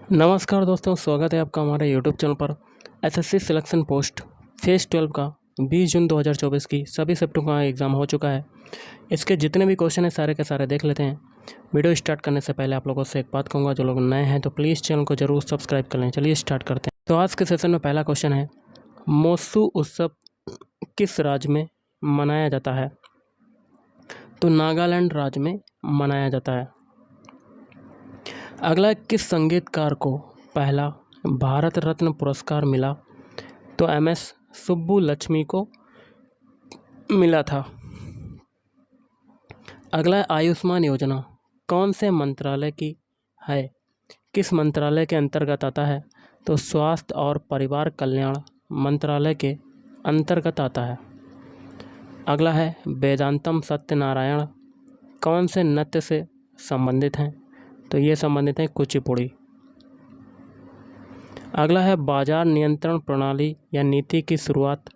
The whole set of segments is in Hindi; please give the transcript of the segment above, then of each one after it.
नमस्कार दोस्तों, स्वागत है आपका हमारे यूट्यूब चैनल पर। एसएससी सिलेक्शन पोस्ट फेज़ 12 का 20 जून 2024 की सभी शिफ्टों का एग्ज़ाम हो चुका है। इसके जितने भी क्वेश्चन हैं सारे के सारे देख लेते हैं। वीडियो स्टार्ट करने से पहले आप लोगों से एक बात कहूँगा, जो लोग नए हैं तो प्लीज़ चैनल को ज़रूर सब्सक्राइब कर लें। चलिए स्टार्ट करते हैं। तो आज के सेशन में पहला क्वेश्चन है, मोसू उत्सव किस राज्य में मनाया जाता है? तो नागालैंड राज्य में मनाया जाता है। अगला, किस संगीतकार को पहला भारत रत्न पुरस्कार मिला? तो MS सुब्बुलक्ष्मी को मिला था। अगला, आयुष्मान योजना कौन से मंत्रालय की है? किस मंत्रालय के अंतर्गत आता है? तो स्वास्थ्य और परिवार कल्याण मंत्रालय के अंतर्गत आता है। अगला है, वेदांतम सत्यनारायण कौन से नृत्य से संबंधित हैं? तो ये संबंधित है कुचिपुड़ी। अगला है, बाजार नियंत्रण प्रणाली या नीति की शुरुआत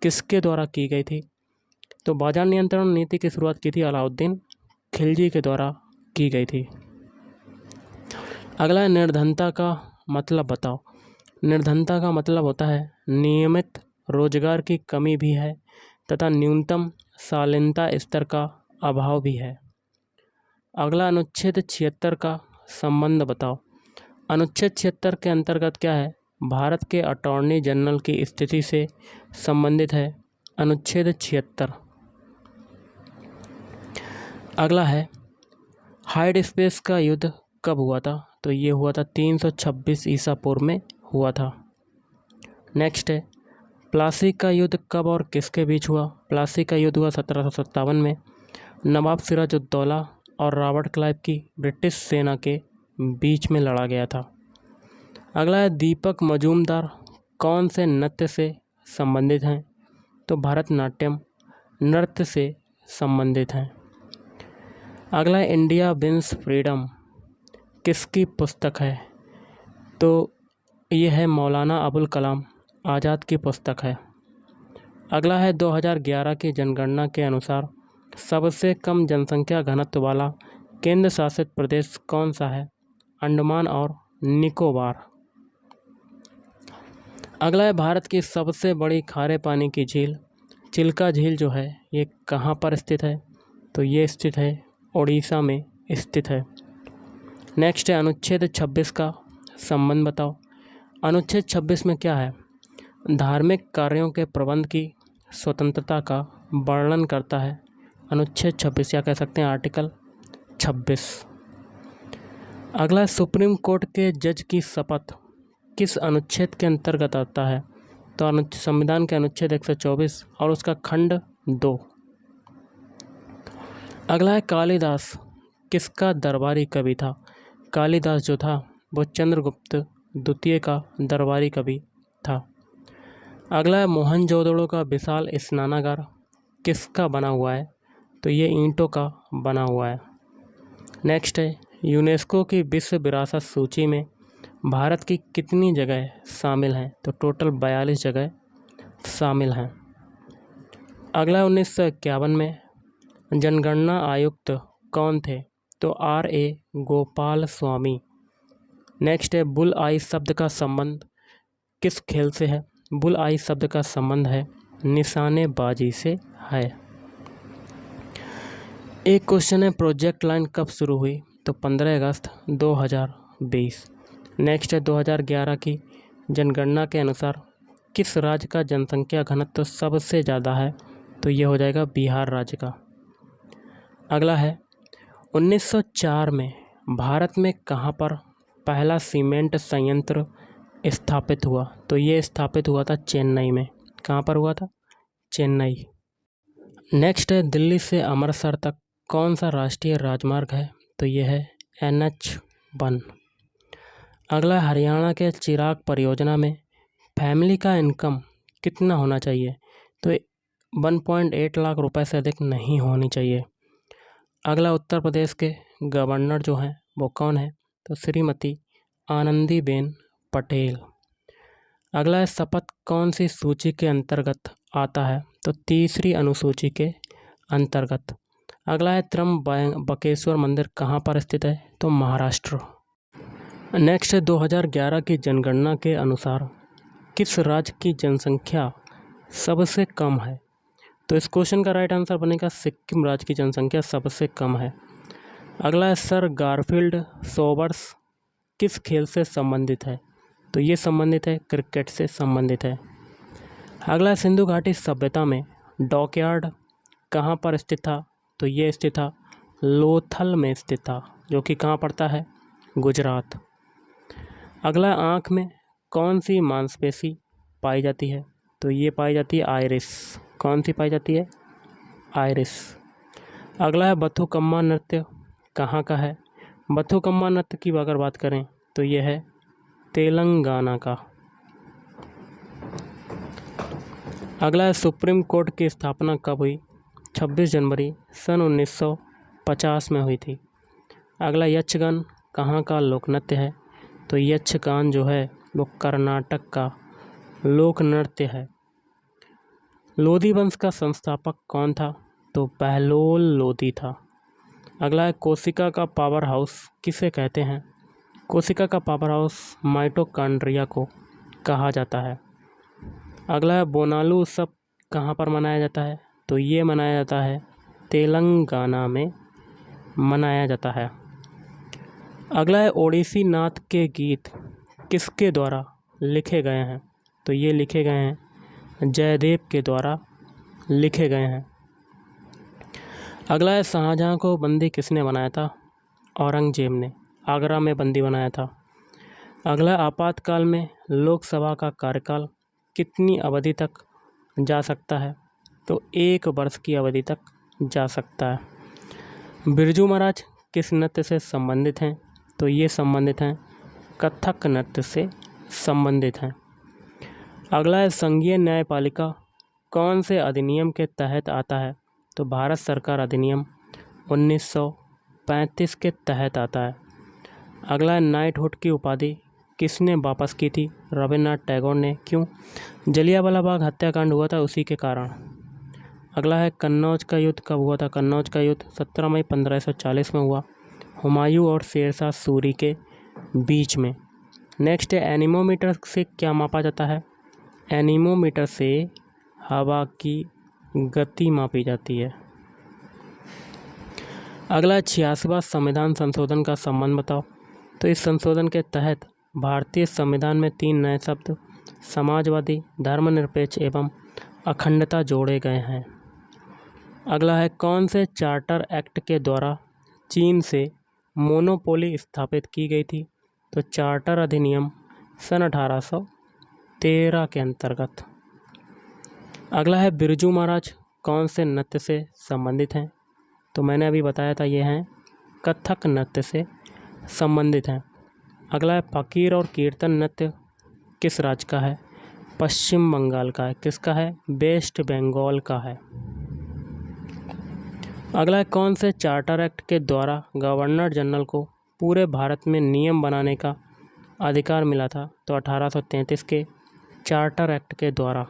किसके द्वारा की गई थी? तो बाजार नियंत्रण नीति की शुरुआत की थी अलाउद्दीन खिलजी के द्वारा की गई थी। अगला है, निर्धनता का मतलब बताओ। निर्धनता का मतलब होता है नियमित रोजगार की कमी भी है तथा न्यूनतम शालीनता स्तर का अभाव भी है। अगला, अनुच्छेद 76 का संबंध बताओ। अनुच्छेद 76 के अंतर्गत क्या है? भारत के अटॉर्नी जनरल की स्थिति से संबंधित है अनुच्छेद 76। अगला है, हाइड स्पेस का युद्ध कब हुआ था? तो ये हुआ था 326 ईसा पूर्व में हुआ था। नेक्स्ट है, प्लासी का युद्ध कब और किसके बीच हुआ? प्लासी का युद्ध हुआ 1757 में। नवाब सिराजुद्दौला और रॉबर्ट क्लाइव की ब्रिटिश सेना के बीच में लड़ा गया था। अगला है, दीपक मजूमदार कौन से नृत्य से संबंधित हैं? तो भरतनाट्यम नृत्य से संबंधित हैं। अगला है, इंडिया विंस फ्रीडम किसकी पुस्तक है? तो ये है मौलाना अबुल कलाम आज़ाद की पुस्तक है। अगला है, 2011 की जनगणना के अनुसार सबसे कम जनसंख्या घनत्व वाला केंद्र शासित प्रदेश कौन सा है? अंडमान और निकोबार। अगला है, भारत की सबसे बड़ी खारे पानी की झील चिल्का झील जो है ये कहाँ पर स्थित है? तो ये स्थित है उड़ीसा में स्थित है। नेक्स्ट है, अनुच्छेद 26 का संबंध बताओ। अनुच्छेद 26 में क्या है? धार्मिक कार्यों के प्रबंध की स्वतंत्रता का वर्णन करता है अनुच्छेद 26, या कह सकते हैं आर्टिकल 26। अगला, सुप्रीम कोर्ट के जज की शपथ किस अनुच्छेद के अंतर्गत आता है? तो संविधान के अनुच्छेद 124 और उसका खंड 2। अगला है, कालिदास किसका दरबारी कवि था? कालिदास जो था वो चंद्रगुप्त द्वितीय का दरबारी कवि था। अगला है, मोहनजोदड़ो का विशाल स्नानागार किसका बना हुआ है? तो ये ईंटों का बना हुआ है। नेक्स्ट है, यूनेस्को की विश्व विरासत सूची में भारत की कितनी जगह शामिल हैं? तो टोटल 42 जगह शामिल हैं। अगला, 1951 में जनगणना आयुक्त कौन थे? तो RA गोपाल स्वामी। नेक्स्ट है, बुल आई शब्द का संबंध किस खेल से है? बुल आई शब्द का संबंध है निशानेबाजी से है। एक क्वेश्चन है, प्रोजेक्ट लाइन कब शुरू हुई? तो 15 अगस्त 2020। नेक्स्ट है, 2011 की जनगणना के अनुसार किस राज्य का जनसंख्या घनत्व सबसे ज़्यादा है? तो ये हो जाएगा बिहार राज्य का। अगला है, 1904 में भारत में कहाँ पर पहला सीमेंट संयंत्र स्थापित हुआ? तो ये स्थापित हुआ था चेन्नई में। कहाँ पर हुआ था? चेन्नई। नेक्स्ट है, दिल्ली से अमृतसर तक कौन सा राष्ट्रीय राजमार्ग है? तो ये है NH1। अगला, हरियाणा के चिराग परियोजना में फैमिली का इनकम कितना होना चाहिए? तो 1.8 लाख रुपए से अधिक नहीं होनी चाहिए। अगला, उत्तर प्रदेश के गवर्नर जो हैं वो कौन है? तो श्रीमती आनंदीबेन पटेल। अगला है, शपथ कौन सी सूची के अंतर्गत आता है? तो तीसरी अनुसूची के अंतर्गत। अगला है, त्र्यंबकेश्वर मंदिर कहाँ पर स्थित है? तो महाराष्ट्र। नेक्स्ट है 2011 की जनगणना के अनुसार किस राज्य की जनसंख्या सबसे कम है? तो इस क्वेश्चन का राइट आंसर बनेगा सिक्किम राज्य की जनसंख्या सबसे कम है। अगला है सर गारफील्ड सोबर्स किस खेल से संबंधित है? तो ये संबंधित है क्रिकेट से संबंधित है। अगला है सिंधु घाटी सभ्यता में डॉकयार्ड कहाँ पर स्थित था? तो ये स्थित था लोथल में स्थित था, जो कि कहाँ पड़ता है? गुजरात। अगला आँख में कौन सी मांसपेशी पाई जाती है? तो ये पाई जाती है आइरिस। कौन सी पाई जाती है? आइरिस। अगला है बथुकम्मा नृत्य कहाँ का है? बथुकम्मा नृत्य की अगर बात करें तो ये है तेलंगाना का। अगला है सुप्रीम कोर्ट की स्थापना कब हुई? 26 जनवरी सन 1950 में हुई थी। अगला यक्षगान कहाँ का लोक नृत्य है? तो यक्षगान जो है वो कर्नाटक का लोक नृत्य है। लोधी वंश का संस्थापक कौन था? तो बहलोल लोधी था। अगला है कोशिका का पावर हाउस किसे कहते हैं? कोशिका का पावर हाउस माइटोकॉन्ड्रिया को कहा जाता है। अगला है बोनालू उत्सव कहाँ पर मनाया जाता है? तो ये मनाया जाता है तेलंगाना में मनाया जाता है। अगला है ओडिसी नाथ के गीत किसके द्वारा लिखे गए हैं? तो ये लिखे गए हैं जयदेव के द्वारा लिखे गए हैं। अगला है शाहजहाँ को बंदी किसने बनाया था? औरंगजेब ने आगरा में बंदी बनाया था। अगला आपातकाल में लोकसभा का कार्यकाल कितनी अवधि तक जा सकता है? तो 1 वर्ष की अवधि तक जा सकता है। बिरजू महाराज किस नृत्य से संबंधित हैं? तो ये संबंधित हैं कथक नृत्य से संबंधित हैं। अगला है संघीय न्यायपालिका कौन से अधिनियम के तहत आता है? तो भारत सरकार अधिनियम 1935 के तहत आता है। अगला है नाइटहुड की उपाधि किसने वापस की थी? रविन्द्रनाथ टैगोर ने। क्यों? जलियांवाला बाग हत्याकांड हुआ था उसी के कारण। अगला है कन्नौज का युद्ध कब हुआ था? कन्नौज का युद्ध 17 मई 1540 में हुआ, हुमायूं और शेरशाह सूरी के बीच में। नेक्स्ट है एनीमोमीटर से क्या मापा जाता है? एनीमोमीटर से हवा की गति मापी जाती है। अगला 86वां संविधान संशोधन का संबंध बताओ। तो इस संशोधन के तहत भारतीय संविधान में 3 नए शब्द समाजवादी, धर्मनिरपेक्ष एवं अखंडता जोड़े गए हैं। अगला है कौन से चार्टर एक्ट के द्वारा चीन से मोनोपोली स्थापित की गई थी? तो चार्टर अधिनियम सन 1813 के अंतर्गत। अगला है बिरजू महाराज कौन से नृत्य से संबंधित हैं? तो मैंने अभी बताया था ये हैं कथक नृत्य से संबंधित हैं। अगला है फकीर और कीर्तन नृत्य किस राज्य का है? पश्चिम बंगाल का है। किसका है? वेस्ट बंगाल का है। अगला है कौन से चार्टर एक्ट के द्वारा गवर्नर जनरल को पूरे भारत में नियम बनाने का अधिकार मिला था? तो 1833 के चार्टर एक्ट के द्वारा।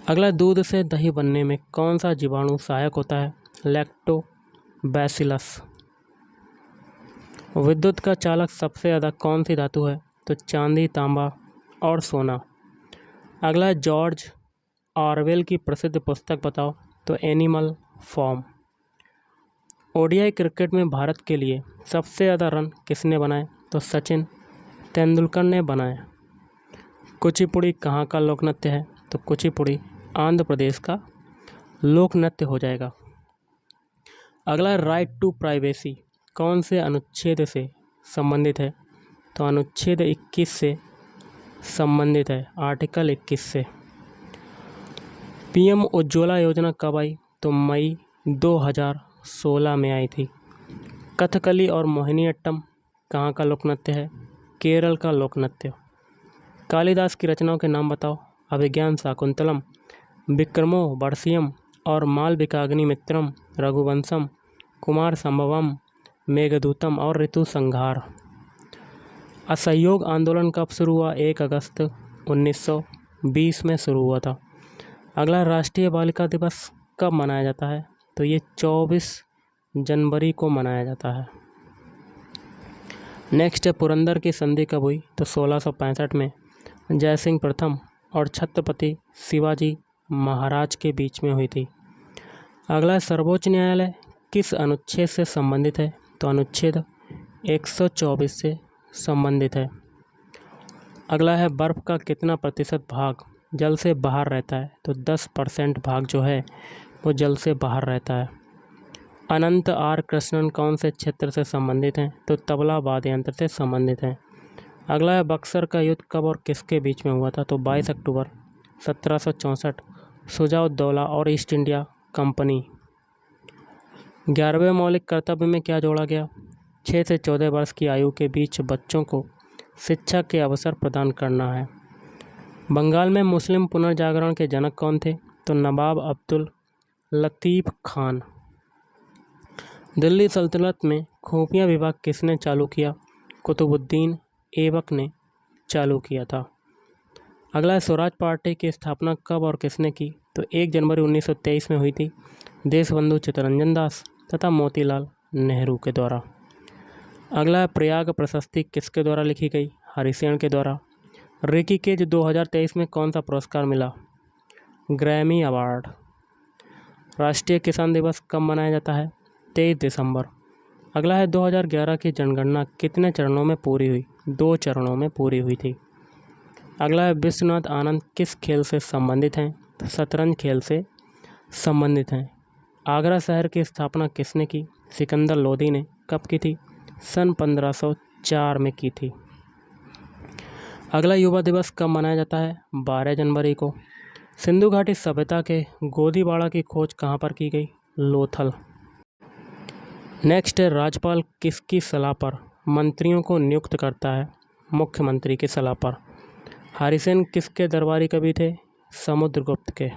अगला दूध से दही बनने में कौन सा जीवाणु सहायक होता है? लैक्टोबैसिलस। विद्युत का चालक सबसे ज़्यादा कौन सी धातु है? तो चांदी, तांबा और सोना। अगला है जॉर्ज ऑरवेल की प्रसिद्ध पुस्तक बताओ। तो एनिमल फॉर्म। ओडीआई क्रिकेट में भारत के लिए सबसे ज़्यादा रन किसने बनाए? तो सचिन तेंदुलकर ने बनाए। कुचिपुड़ी कहाँ का लोक नृत्य है? तो कुचिपुड़ी आंध्र प्रदेश का लोक नृत्य हो जाएगा। अगला राइट टू प्राइवेसी कौन से अनुच्छेद से संबंधित है? तो अनुच्छेद 21 से संबंधित है, आर्टिकल 21 से। पीएम उज्ज्वला योजना कब आई? तो मई 2016 में आई थी। कथकली और मोहिनीअट्टम कहाँ का लोक नृत्य है? केरल का लोक नृत्य। कालिदास की रचनाओं के नाम बताओ। अभिज्ञान शाकुंतलम, विक्रमो वर्षियम और मालविकाग्निमित्रम, रघुवंशम, कुमार संभवम, मेघदूतम और ऋतु संहार। असहयोग आंदोलन कब शुरू हुआ? 1 अगस्त 1920 में शुरू हुआ था। अगला राष्ट्रीय बालिका दिवस कब मनाया जाता है? तो ये 24 जनवरी को मनाया जाता है। नेक्स्ट है पुरंदर की संधि कब हुई? तो 1665 में जयसिंह प्रथम और छत्रपति शिवाजी महाराज के बीच में हुई थी। अगला है सर्वोच्च न्यायालय किस अनुच्छेद से संबंधित है? तो अनुच्छेद 124 से संबंधित है। अगला है बर्फ़ का कितना प्रतिशत भाग जल से बाहर रहता है? तो 10% भाग जो है वो जल से बाहर रहता है। अनंत आर कृष्णन कौन से क्षेत्र से संबंधित हैं? तो तबला वाद्य यंत्र से संबंधित हैं। अगला है बक्सर का युद्ध कब और किसके बीच में हुआ था? तो 22 अक्टूबर 1764 शुजा-उद-दौला और ईस्ट इंडिया कंपनी। 11वें मौलिक कर्तव्य में क्या जोड़ा गया? 6 से 14 वर्ष की आयु के बीच बच्चों को शिक्षा के अवसर प्रदान करना है। बंगाल में मुस्लिम पुनर्जागरण के जनक कौन थे? तो नवाब अब्दुल लतीफ़ खान। दिल्ली सल्तनत में खुफिया विभाग किसने चालू किया? कुतुबुद्दीन ऐबक ने चालू किया था। अगला है स्वराज पार्टी की स्थापना कब और किसने की? तो 1 जनवरी 1923 में हुई थी देशबंधु चित्तरंजन दास तथा मोतीलाल नेहरू के द्वारा। अगला है प्रयाग प्रशस्ति किसके द्वारा लिखी गई? हरिसेन के द्वारा। ऋषिकेश 2023 में कौन सा पुरस्कार मिला? Grammy award. राष्ट्रीय किसान दिवस कब मनाया जाता है? 23 दिसंबर। अगला है 2011 की जनगणना कितने चरणों में पूरी हुई? 2 चरणों में पूरी हुई थी। अगला है विश्वनाथ आनंद किस खेल से संबंधित हैं? तो शतरंज खेल से संबंधित हैं। आगरा शहर की स्थापना किसने की? सिकंदर लोदी ने। कब की थी? सन 1504 में की थी। अगला युवा दिवस कब मनाया जाता है? 12 जनवरी को। सिंधु घाटी सभ्यता के गोदीबाड़ा की खोज कहाँ पर की गई? लोथल। नेक्स्ट है राज्यपाल किसकी सलाह पर मंत्रियों को नियुक्त करता है? मुख्यमंत्री की सलाह पर। हरिसेन किसके दरबारी कवि थे? समुद्रगुप्त के।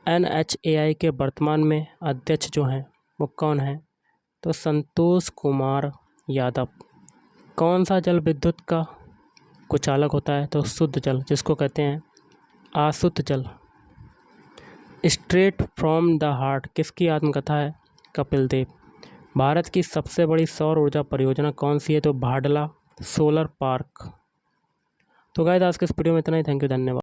NHAI के वर्तमान में अध्यक्ष जो हैं वो कौन है? तो संतोष कुमार यादव। कौन सा जल विद्युत का कुचालक होता है? तो शुद्ध जल, जिसको कहते हैं अशुद्ध जल। स्ट्रेट फ्रॉम द हार्ट किसकी आत्मकथा है? कपिल देव। भारत की सबसे बड़ी सौर ऊर्जा परियोजना कौन सी है? तो भाडला सोलर पार्क। तो गाइस आज के इस वीडियो में इतना ही। थैंक यू, धन्यवाद।